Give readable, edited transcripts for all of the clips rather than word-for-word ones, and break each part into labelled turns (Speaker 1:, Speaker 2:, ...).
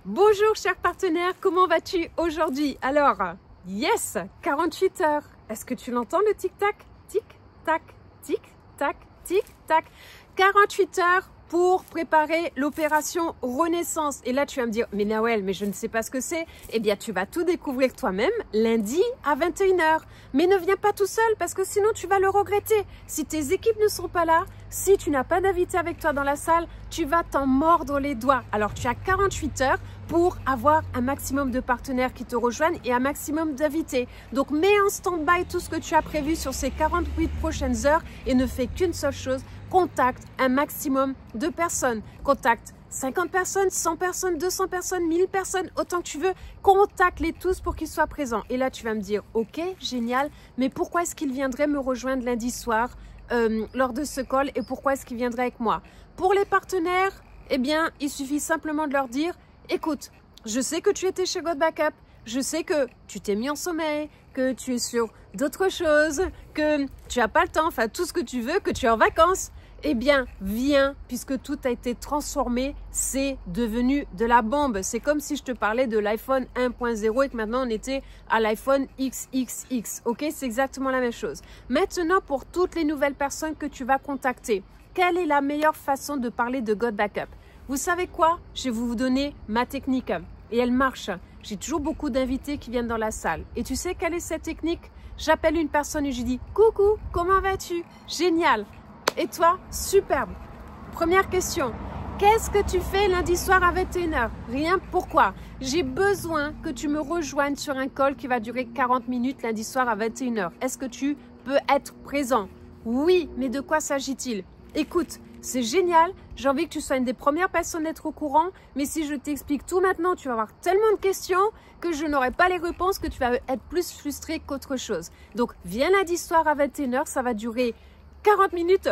Speaker 1: Bonjour chers partenaires, comment vas-tu aujourd'hui? Alors, yes, 48 heures. Est-ce que tu l'entends le tic-tac? Tic-tac, tic-tac, tic-tac. 48 heures pour préparer l'opération Renaissance. Et là, tu vas me dire, mais Nawel, mais je ne sais pas ce que c'est. Eh bien, tu vas tout découvrir toi-même lundi à 21 h. Mais ne viens pas tout seul parce que sinon, tu vas le regretter. Si tes équipes ne sont pas là, si tu n'as pas d'invité avec toi dans la salle, tu vas t'en mordre les doigts. Alors, tu as 48 heures pour avoir un maximum de partenaires qui te rejoignent et un maximum d'invités. Donc, mets en stand-by tout ce que tu as prévu sur ces 48 prochaines heures et ne fais qu'une seule chose. Contacte un maximum de personnes. Contacte 50 personnes, 100 personnes, 200 personnes, 1000 personnes, autant que tu veux. Contacte-les tous pour qu'ils soient présents. Et là, tu vas me dire, ok, génial, mais pourquoi est-ce qu'ils viendraient me rejoindre lundi soir lors de ce call et pourquoi est-ce qu'ils viendraient avec moi? Pour les partenaires, eh bien, il suffit simplement de leur dire, écoute, je sais que tu étais chez God Backup, je sais que tu t'es mis en sommeil, que tu es sur d'autres choses, que tu n'as pas le temps, enfin tout ce que tu veux, que tu es en vacances. Eh bien, viens, puisque tout a été transformé, c'est devenu de la bombe. C'est comme si je te parlais de l'iPhone 1.0 et que maintenant on était à l'iPhone XXX. Ok, c'est exactement la même chose. Maintenant, pour toutes les nouvelles personnes que tu vas contacter, quelle est la meilleure façon de parler de God Backup? Vous savez quoi? Je vais vous donner ma technique et elle marche. J'ai toujours beaucoup d'invités qui viennent dans la salle. Et tu sais quelle est cette technique? J'appelle une personne et je dis « Coucou, comment vas-tu ?» Génial. Et toi? Superbe. Première question. Qu'est-ce que tu fais lundi soir à 21 h? Rien. Pourquoi? J'ai besoin que tu me rejoignes sur un call qui va durer 40 minutes lundi soir à 21 h. Est-ce que tu peux être présent? Oui, mais de quoi s'agit-il? Écoute, c'est génial. J'ai envie que tu sois une des premières personnes à être au courant. Mais si je t'explique tout maintenant, tu vas avoir tellement de questions que je n'aurai pas les réponses, que tu vas être plus frustré qu'autre chose. Donc, viens lundi soir à 21 h. Ça va durer 40 minutes.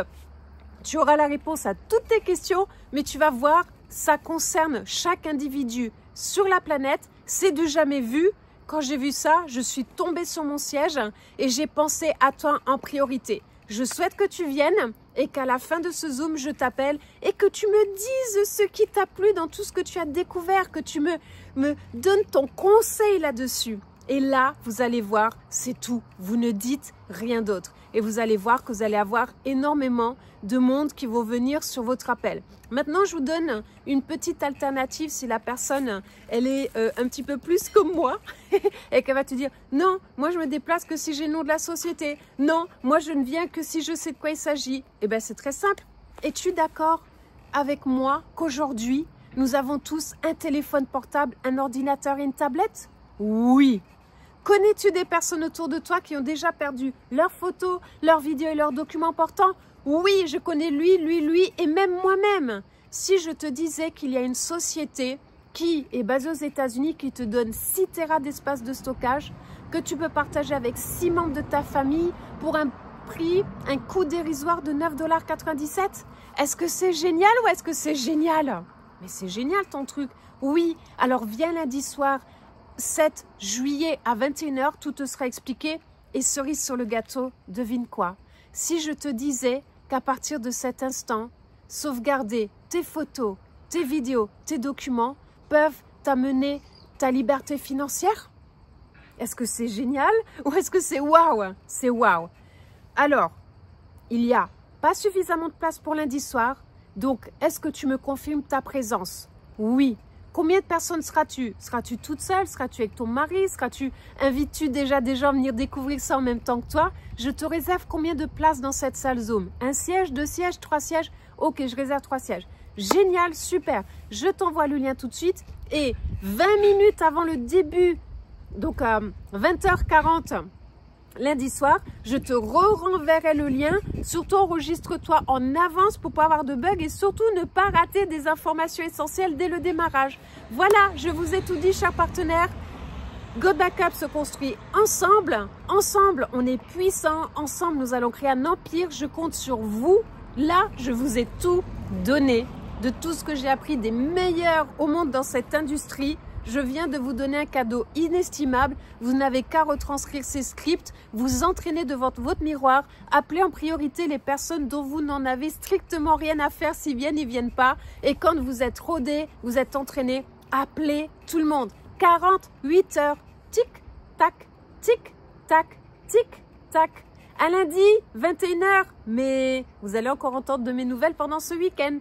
Speaker 1: Tu auras la réponse à toutes tes questions. Mais tu vas voir, ça concerne chaque individu sur la planète. C'est du jamais vu. Quand j'ai vu ça, je suis tombée sur mon siège et j'ai pensé à toi en priorité. Je souhaite que tu viennes et qu'à la fin de ce Zoom, je t'appelle et que tu me dises ce qui t'a plu dans tout ce que tu as découvert, que tu me donnes ton conseil là-dessus. Et là, vous allez voir, c'est tout. Vous ne dites rien d'autre. Et vous allez voir que vous allez avoir énormément de monde qui vont venir sur votre appel. Maintenant, je vous donne une petite alternative si la personne, elle est un petit peu plus comme moi et qu'elle va te dire « Non, moi je me déplace que si j'ai le nom de la société. Non, moi je ne viens que si je sais de quoi il s'agit. » Eh bien, c'est très simple. Es-tu d'accord avec moi qu'aujourd'hui, nous avons tous un téléphone portable, un ordinateur et une tablette? Oui. Connais-tu des personnes autour de toi qui ont déjà perdu leurs photos, leurs vidéos et leurs documents importants? Oui, je connais lui et même moi-même. Si je te disais qu'il y a une société qui est basée aux États-Unis qui te donne 6 Tera d'espace de stockage, que tu peux partager avec 6 membres de ta famille pour un prix, un coût dérisoire de 9,97 $, est-ce que c'est génial ou est-ce que c'est génial? Mais c'est génial ton truc. Oui, alors viens lundi soir. 7 juillet à 21 h, tout te sera expliqué. Et cerise sur le gâteau, devine quoi? Si je te disais qu'à partir de cet instant, sauvegarder tes photos, tes vidéos, tes documents peuvent t'amener ta liberté financière? Est-ce que c'est génial ou est-ce que c'est waouh? C'est waouh. Alors, il n'y a pas suffisamment de place pour lundi soir. Donc, est-ce que tu me confirmes ta présence? Oui. Combien de personnes seras-tu? Seras-tu toute seule? Seras-tu avec ton mari? Invites-tu déjà des gens à venir découvrir ça en même temps que toi? Je te réserve combien de places dans cette salle Zoom? Un siège, 2 sièges, 3 sièges? Ok, je réserve 3 sièges. Génial, super. Je t'envoie le lien tout de suite. Et 20 minutes avant le début, donc à 20 h 40, lundi soir, je te renverrai le lien. Surtout, enregistre-toi en avance pour pas avoir de bugs et surtout ne pas rater des informations essentielles dès le démarrage. Voilà, je vous ai tout dit, chers partenaires. God Backup se construit ensemble. Ensemble, on est puissant. Ensemble, nous allons créer un empire. Je compte sur vous. Là, je vous ai tout donné de tout ce que j'ai appris des meilleurs au monde dans cette industrie. Je viens de vous donner un cadeau inestimable. Vous n'avez qu'à retranscrire ces scripts, vous entraîner devant votre miroir, appeler en priorité les personnes dont vous n'en avez strictement rien à faire s'ils viennent pas. Et quand vous êtes rodé, vous êtes entraîné, Appelez tout le monde. 48 heures. Tic, tac, tic, tac, tic, tac. À lundi, 21 h. Mais vous allez encore entendre de mes nouvelles pendant ce week-end.